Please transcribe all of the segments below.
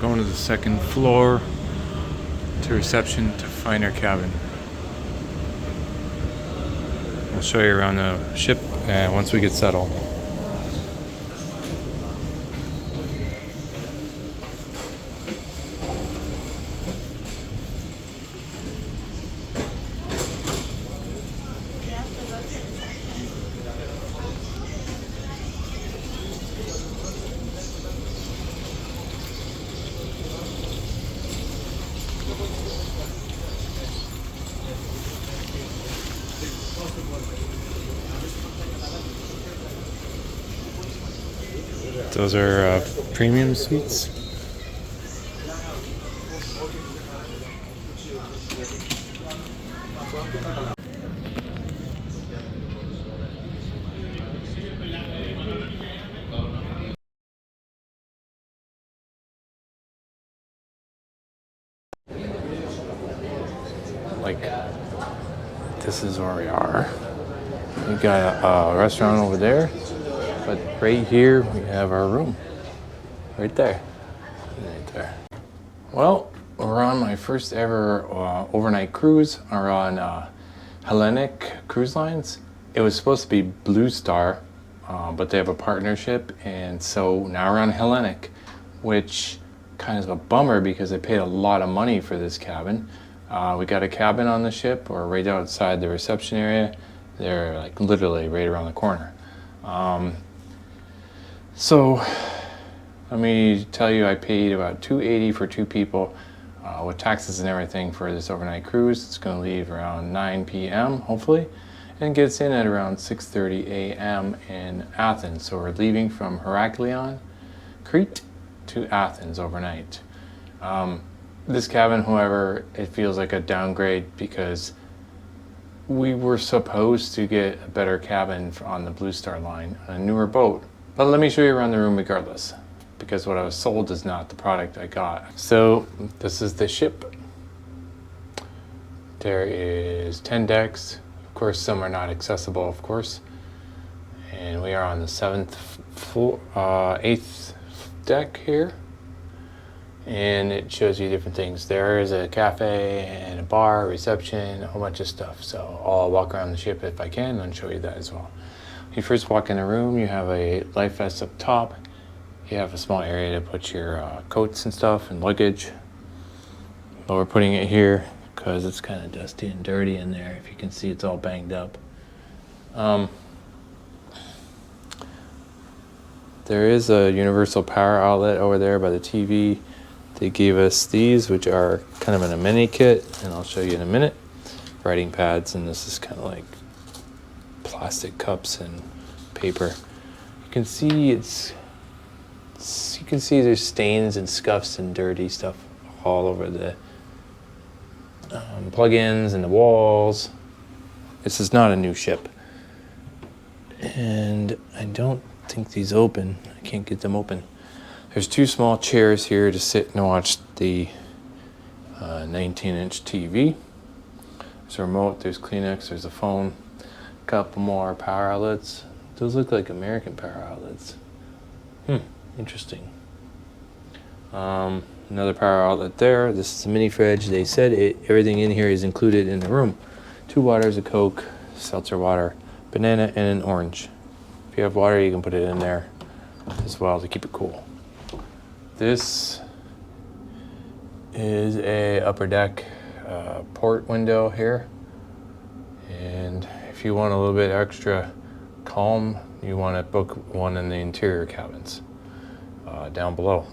Going to the second floor to reception to find our cabin. I'll show you around the ship once we get settled. Those are premium suites. Like, this is where we are. We got a restaurant over there, but right here we have our room. Right there. Right there. Well, we're on my first ever overnight cruise. We're on Hellenic Cruise Lines. It was supposed to be Blue Star, but they have a partnership, and so now we're on Hellenic, which kind of is a bummer because I paid a lot of money for this cabin. We got a cabin on the ship. We're right outside the reception area. They're like literally right around the corner. So let me tell you, I paid about $280 for two people with taxes and everything for this overnight cruise. It's going to leave around 9 p.m. hopefully, and gets in at around 6:30 a.m. in Athens. So we're leaving from Heraklion, Crete, to Athens overnight. This cabin, however, it feels like a downgrade because we were supposed to get a better cabin on the Blue Star line on a newer boat. But let me show you around the room regardless, because what I was sold is not the product I got. So this is the ship. There is 10 decks. Of course, some are not accessible, of course. And we are on the 8th deck here. And it shows you different things. There is a cafe and a bar, reception, a whole bunch of stuff. So I'll walk around the ship if I can and show you that as well. When you first walk in the room, you have a life vest up top. You have a small area to put your coats and stuff and luggage. But we're putting it here because it's kind of dusty and dirty in there. If you can see, it's all banged up. There is a universal power outlet over there by the TV. They gave us these, which are kind of in a mini kit, and I'll show you in a minute. Writing pads, and this is kind of like plastic cups and paper. You can see there's stains and scuffs and dirty stuff all over the plug-ins and the walls. This is not a new ship, and I don't think these open. I can't get them open. There's two small chairs here to sit and watch the 19-inch TV. There's a remote, there's Kleenex, there's a phone, a couple more power outlets. Those look like American power outlets. Interesting. Another power outlet there. This is a mini fridge. They said everything in here is included in the room. 2 waters, a Coke, seltzer water, banana, and an orange. If you have water, you can put it in there as well to keep it cool. This is a upper deck port window here, and if you want a little bit extra calm, you want to book one in the interior cabins down below.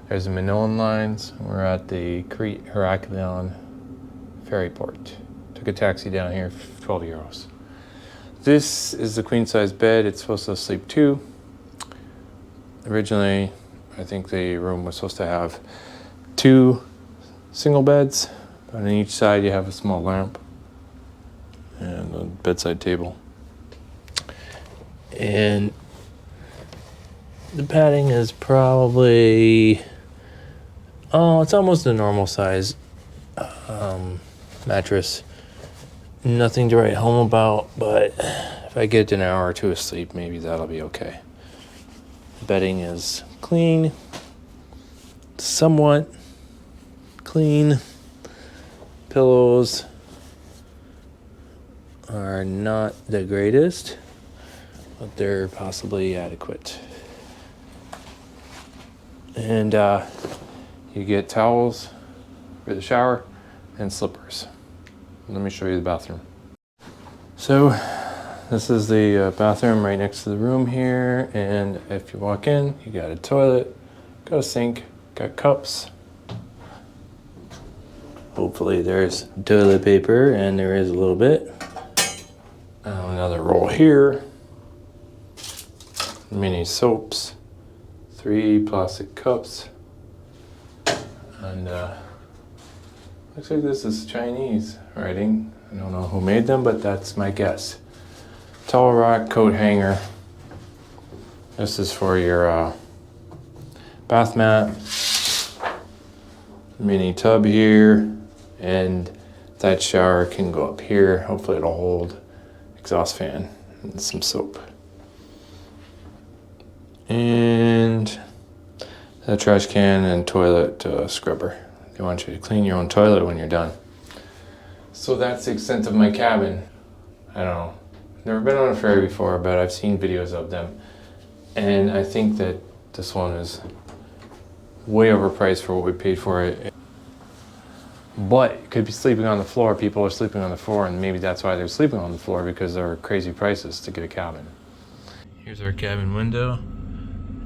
There's the Minoan lines. We're at the Crete Heraklion ferry port. Took a taxi down here for 12 euros. This is the queen size bed. It's supposed to sleep 2. Originally, I think the room was supposed to have 2 single beds, but on each side you have a small lamp and a bedside table. And the padding is probably, it's almost a normal size mattress. Nothing to write home about, but if I get an hour or 2 of sleep, maybe that'll be okay. The bedding is clean, somewhat clean. Pillows are not the greatest, but they're possibly adequate. And you get towels for the shower and slippers. Let me show you the bathroom. So this is the bathroom right next to the room here, and if you walk in, you got a toilet, got a sink, got cups. Hopefully there's toilet paper, and there is a little bit. Another roll here. Mini soaps. 3 plastic cups. And looks like this is Chinese writing. I don't know who made them, but that's my guess. Towel rack, coat hanger. This is for your bath mat. Mini tub here. And that shower can go up here. Hopefully it'll hold exhaust fan and some soap. And a trash can and toilet scrubber. They want you to clean your own toilet when you're done. So that's the extent of my cabin. I don't know. Never been on a ferry before, but I've seen videos of them. And I think that this one is way overpriced for what we paid for it. But you could be sleeping on the floor. People are sleeping on the floor, and maybe that's why they're sleeping on the floor, because there are crazy prices to get a cabin. Here's our cabin window.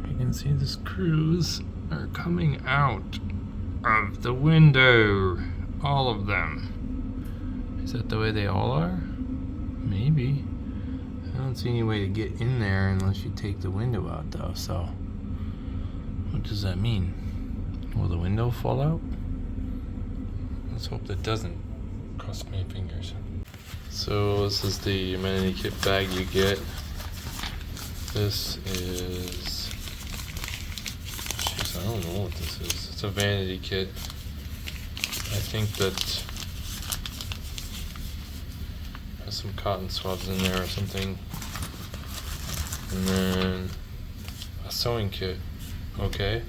You can see the screws are coming out of the window. All of them. Is that the way they all are? Maybe. I don't see any way to get in there unless you take the window out though, so what does that mean? Will the window fall out? Let's hope that doesn't. Cross my fingers. So this is the amenity kit bag you get. This is, jeez, I don't know what this is. It's a vanity kit. I think that has some cotton swabs in there or something. And then a sewing kit. Okay.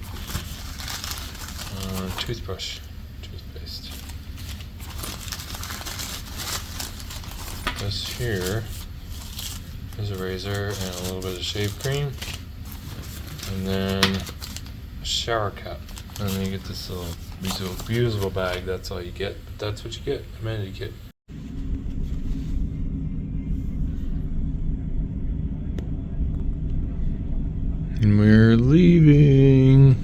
Toothbrush. Toothpaste. This here is a razor and a little bit of shave cream. And then a shower cap. And then you get this little reusable bag. That's all you get. But that's what you get. Amenity kit. And we're leaving.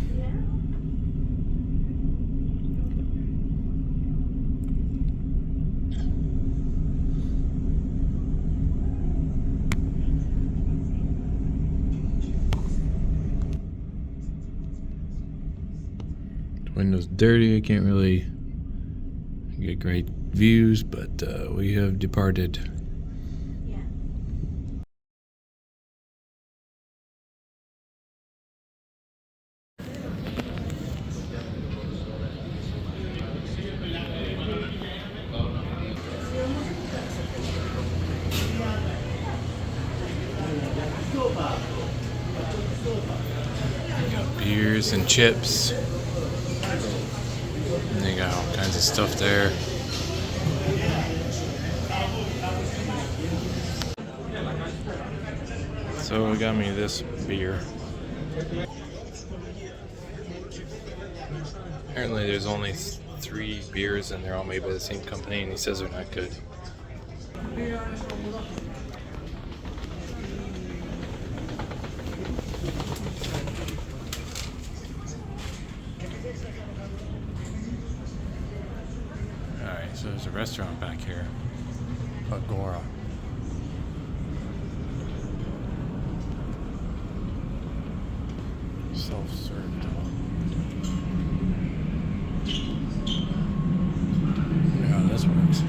The window's dirty. I can't really get great views, but we have departed. Beers and chips. And they got all kinds of stuff there. So we got me this beer. Apparently there's only 3 beers and they're all made by the same company, and he says they're not good. Alright, so there's a restaurant back here. Agora. Self-served. I wonder how this works.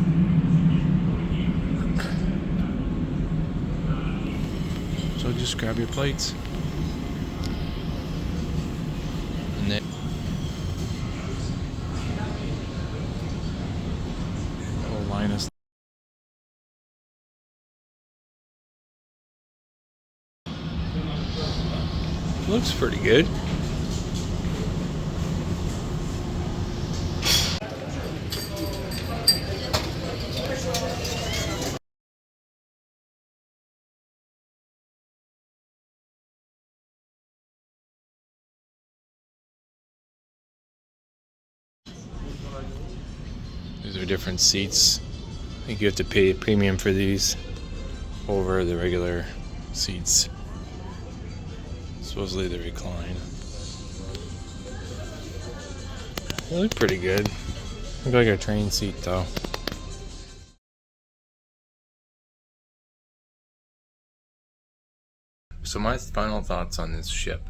So just grab your plates. And then it'll line us. Looks pretty good. They're different seats. I think you have to pay a premium for these over the regular seats. Supposedly they recline. They look pretty good. Look like a train seat though. So my final thoughts on this ship.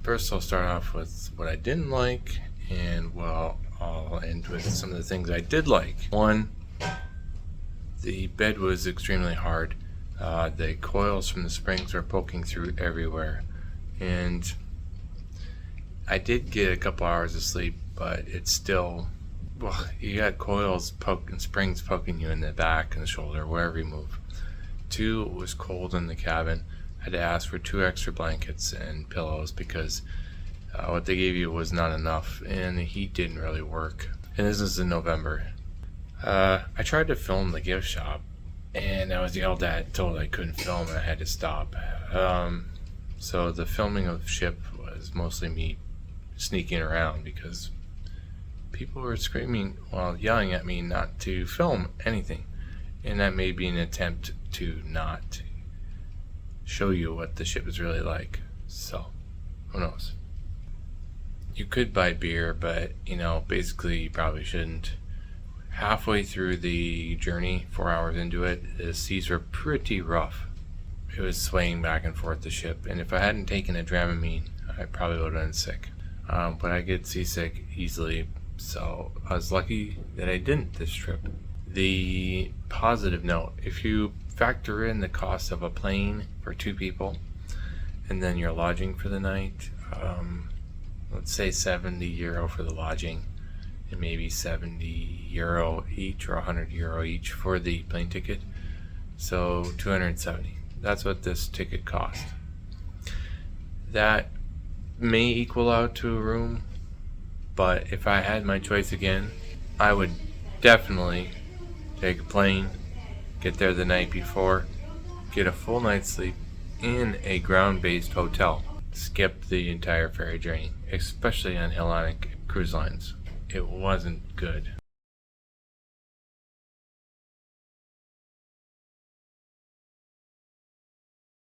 First I'll start off with what I didn't like, and well, I'll end with some of the things I did like. One, the bed was extremely hard. The coils from the springs are poking through everywhere, and I did get a couple hours of sleep, but it's still, well, you got coils poking, springs poking you in the back and the shoulder, wherever you move. Two, it was cold in the cabin. I had to ask for 2 extra blankets and pillows because what they gave you was not enough, and the heat didn't really work. And this is in November. I tried to film the gift shop, and I was yelled at, told I couldn't film, and I had to stop. So the filming of the ship was mostly me sneaking around because people were screaming while yelling at me not to film anything, and that may be an attempt to not show you what the ship is really like. So who knows? You could buy beer, but you know, basically you probably shouldn't. Halfway through the journey, 4 hours into it, the seas were pretty rough. It was swaying back and forth, the ship, and if I hadn't taken a Dramamine, I probably would have been sick. But I get seasick easily, so I was lucky that I didn't this trip. The positive note, if you factor in the cost of a plane for 2 people and then your lodging for the night, let's say €70 for the lodging and maybe €70 each or €100 each for the plane ticket, so $270. That's what this ticket cost. That may equal out to a room, but if I had my choice again, I would definitely take a plane, get there the night before, get a full night's sleep in a ground-based hotel. Skip the entire ferry journey, especially on Hellenic cruise lines. It wasn't good.